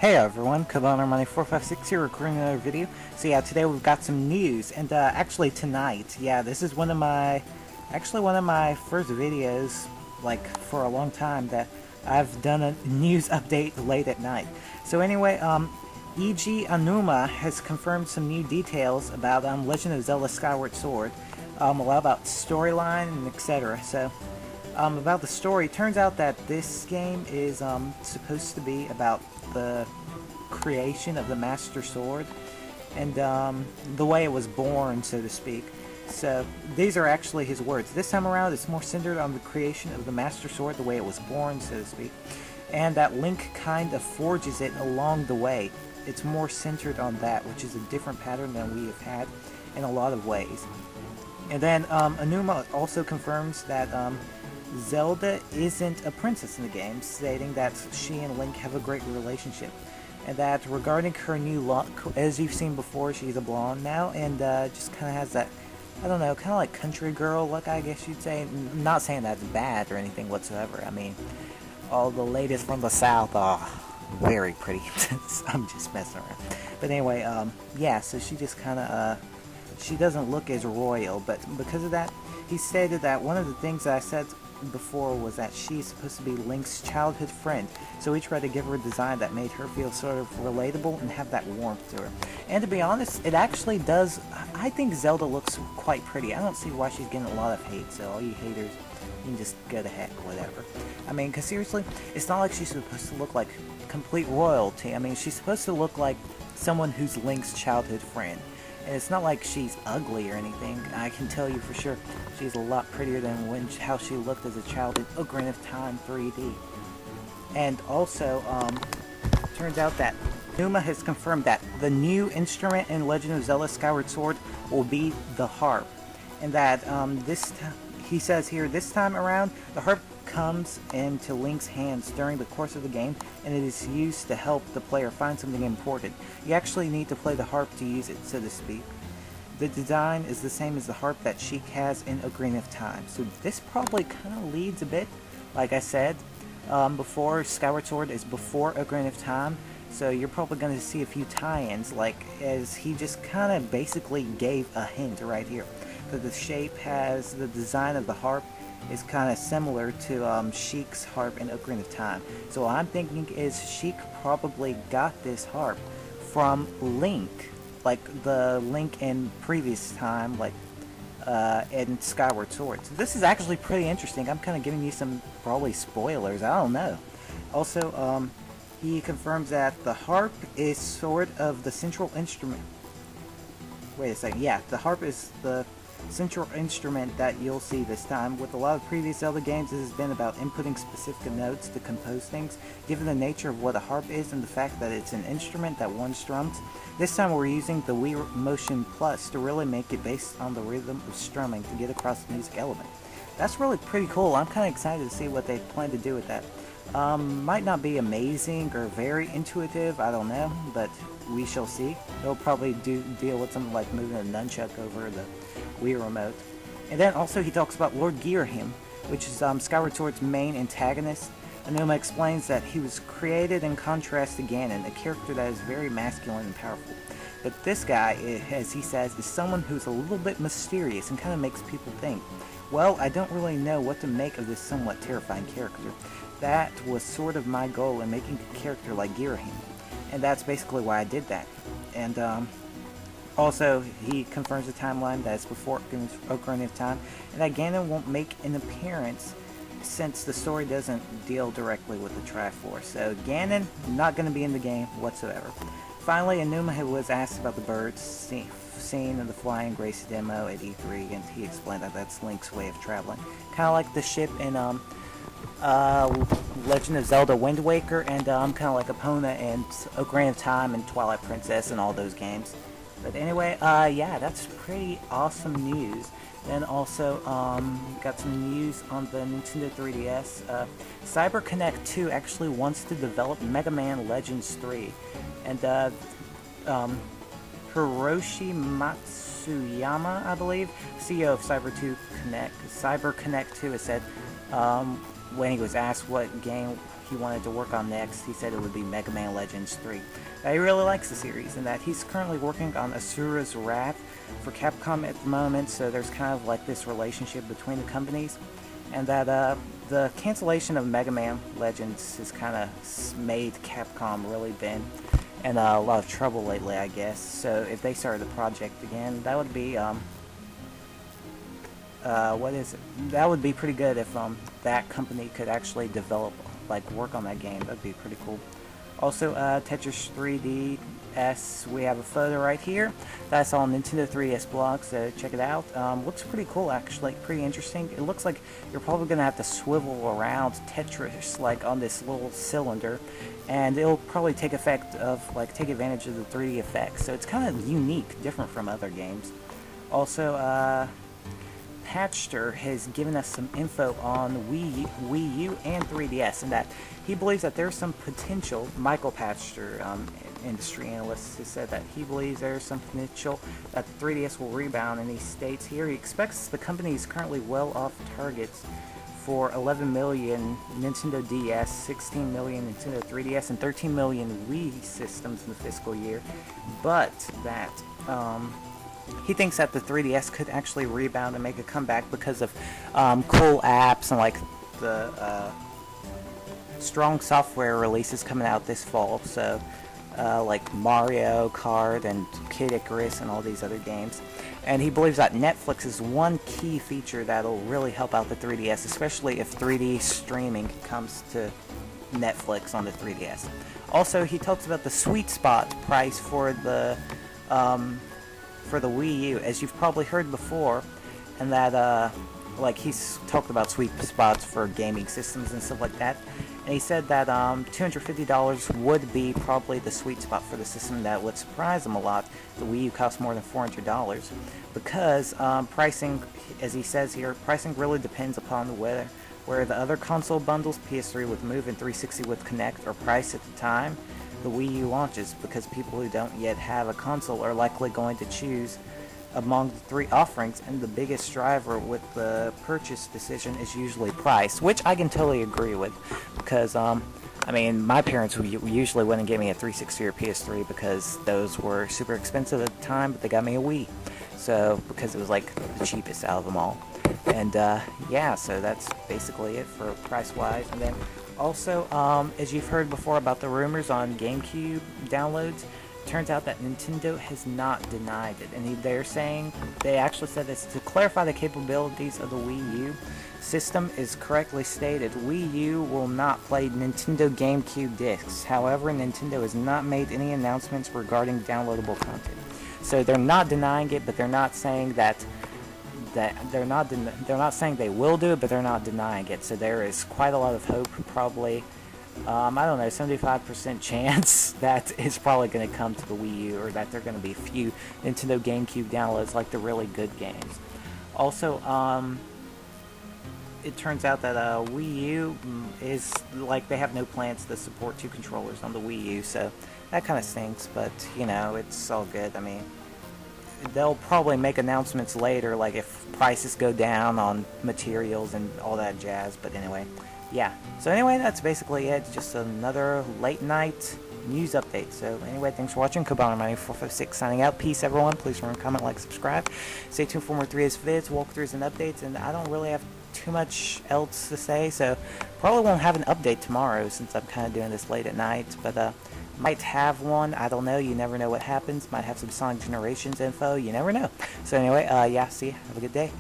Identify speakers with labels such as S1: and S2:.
S1: Hey everyone, Money456 here recording another video. So yeah, today we've got some news, and actually tonight, yeah, this is one of my first videos, like, for a long time that I've done a news update late at night. So anyway, E.G. Aonuma has confirmed some new details about Legend of Zelda Skyward Sword, a lot about storyline and etc. So, about the story, it turns out that this game is supposed to be about the creation of the Master Sword and the way it was born, so to speak. So these are actually his words. This time around, it's more centered on the creation of the Master Sword, the way it was born, so to speak, and that Link kind of forges it along the way. It's more centered on that, which is a different pattern than we have had in a lot of ways. And then Aonuma also confirms that Zelda isn't a princess in the game, stating that she and Link have a great relationship. And that regarding her new look, as you've seen before, she's a blonde now, and just kind of has that, I don't know, kind of like country girl look, I guess you'd say. I'm not saying that's bad or anything whatsoever. I mean, all the ladies from the South are very pretty. I'm just messing around. But anyway, yeah, so she just kind of, she doesn't look as royal, but because of that, he stated that one of the things that I said before was that she's supposed to be Link's childhood friend, so we tried to give her a design that made her feel sort of relatable and have that warmth to her. And to be honest, it actually does. I think Zelda looks quite pretty. I don't see why she's getting a lot of hate, so all you haters, you can just go to heck, whatever. I mean, because seriously, it's not like she's supposed to look like complete royalty. I mean, she's supposed to look like someone who's Link's childhood friend. And it's not like she's ugly or anything. I can tell you for sure she's a lot prettier than how she looked as a child in Ocarina of Time 3D. And also, turns out that Aonuma has confirmed that the new instrument in Legend of Zelda Skyward Sword will be the harp. And that he says here, this time around, the harp comes into Link's hands during the course of the game, and it is used to help the player find something important. You actually need to play the harp to use it, so to speak. The design is the same as the harp that Sheik has in Ocarina of Time. So this probably kind of leads a bit, like I said before, Skyward Sword is before Ocarina of Time, so you're probably going to see a few tie-ins, like as he just kind of basically gave a hint right here. That the shape has the design of the harp is kind of similar to Sheik's harp in Ocarina of Time. So what I'm thinking is Sheik probably got this harp from Link, like the Link in previous time, like in Skyward Sword. So this is actually pretty interesting. I'm kind of giving you some probably spoilers, I don't know. Also, he confirms that the harp is sort of the central instrument. Wait a second, yeah, the harp is the central instrument that you'll see this time. With a lot of previous Zelda games, this has been about inputting specific notes to compose things. Given the nature of what a harp is and the fact that it's an instrument that one strums, this time we're using the Wii Motion Plus to really make it based on the rhythm of strumming to get across the music element. That's really pretty cool. I'm kind of excited to see what they plan to do with that. Might not be amazing or very intuitive, I don't know, but we shall see. They'll probably deal with something like moving a nunchuck over the Wii remote. And then also he talks about Lord Ghirahim, which is Skyward Sword's main antagonist. Aonuma explains that he was created in contrast to Ganon, a character that is very masculine and powerful. But this guy, as he says, is someone who's a little bit mysterious and kind of makes people think. Well, I don't really know what to make of this somewhat terrifying character. That was sort of my goal in making a character like Ghirahim. And that's basically why I did that. And also, he confirms the timeline that it's before Ocarina of Time, and that Ganon won't make an appearance since the story doesn't deal directly with the Triforce. So Ganon, not going to be in the game whatsoever. Finally, Aonuma was asked about the birds seen in the Flying Grace demo at E3, and he explained that that's Link's way of traveling. Kind of like the ship in Legend of Zelda Wind Waker, and kind of like Epona and Ocarina of Time and Twilight Princess and all those games. But anyway, yeah, that's pretty awesome news. Then also, got some news on the Nintendo 3DS. CyberConnect 2 actually wants to develop Mega Man Legends 3. And Hiroshi Matsuyama, I believe, CEO of CyberConnect 2, has said when he was asked what game he wanted to work on next, he said it would be Mega Man Legends 3. He really likes the series, and that he's currently working on Asura's Wrath for Capcom at the moment, so there's kind of like this relationship between the companies, and that the cancellation of Mega Man Legends has kind of made Capcom really been in a lot of trouble lately, I guess. So if they started the project again, that would be that would be pretty good if that company could actually develop, like, work on that game. That'd be pretty cool. Also, Tetris 3DS, we have a photo right here. That's on Nintendo 3DS blog, so check it out. Looks pretty cool, actually, pretty interesting. It looks like you're probably going to have to swivel around Tetris, like, on this little cylinder, and it'll probably take advantage of the 3D effects, so it's kind of unique, different from other games. Also, Pachter has given us some info on Wii U and 3DS, and that he believes that there's some potential. Michael Pachter, industry analyst, has said that he believes there's some potential that the 3DS will rebound, and he states here he expects the company is currently well off targets for 11 million Nintendo DS, 16 million Nintendo 3DS, and 13 million Wii systems in the fiscal year, but that he thinks that the 3DS could actually rebound and make a comeback because of cool apps and like the strong software releases coming out this fall. So like Mario Kart and Kid Icarus and all these other games. And he believes that Netflix is one key feature that'll really help out the 3DS, especially if 3D streaming comes to Netflix on the 3DS. Also, he talks about the sweet spot price for the Wii U, as you've probably heard before, and that like he's talked about sweet spots for gaming systems and stuff like that, and he said that $250 would be probably the sweet spot for the system. That would surprise him a lot. The Wii U costs more than $400 because pricing, as he says here, pricing really depends upon where the other console bundles, PS3 with Move and 360 with Kinect, are priced at the time the Wii U launches, because people who don't yet have a console are likely going to choose among the three offerings, and the biggest driver with the purchase decision is usually price, which I can totally agree with, because I mean, my parents usually wouldn't give me a 360 or PS3 because those were super expensive at the time, but they got me a Wii, so because it was like the cheapest out of them all. And yeah, so that's basically it for price-wise. And then also, as you've heard before about the rumors on GameCube downloads, turns out that Nintendo has not denied it. And they actually said this to clarify the capabilities of the Wii U system is correctly stated. Wii U will not play Nintendo GameCube discs. However, Nintendo has not made any announcements regarding downloadable content. So they're not denying it, but they're not saying that they're not saying they will do it, but they're not denying it. So there is quite a lot of hope, probably I don't know, 75% chance that it's probably going to come to the Wii U, or that there are going to be a few Nintendo GameCube downloads, like the really good games. Also, it turns out that Wii U is like, they have no plans to support two controllers on the Wii U, so that kind of stinks. But you know, it's all good. I mean, they'll probably make announcements later, like if prices go down on materials and all that jazz. But anyway, yeah. So anyway, that's basically it. Just another late night news update. So anyway, thanks for watching. Kobana9456 signing out. Peace, everyone. Please remember, comment, like, subscribe. Stay tuned for more 3DS vids, walkthroughs, and updates. And I don't really have too much else to say, so probably won't have an update tomorrow since I'm kind of doing this late at night. But might have one. I don't know. You never know what happens. Might have some Sonic Generations info. You never know. So anyway, yeah, see ya. Have a good day.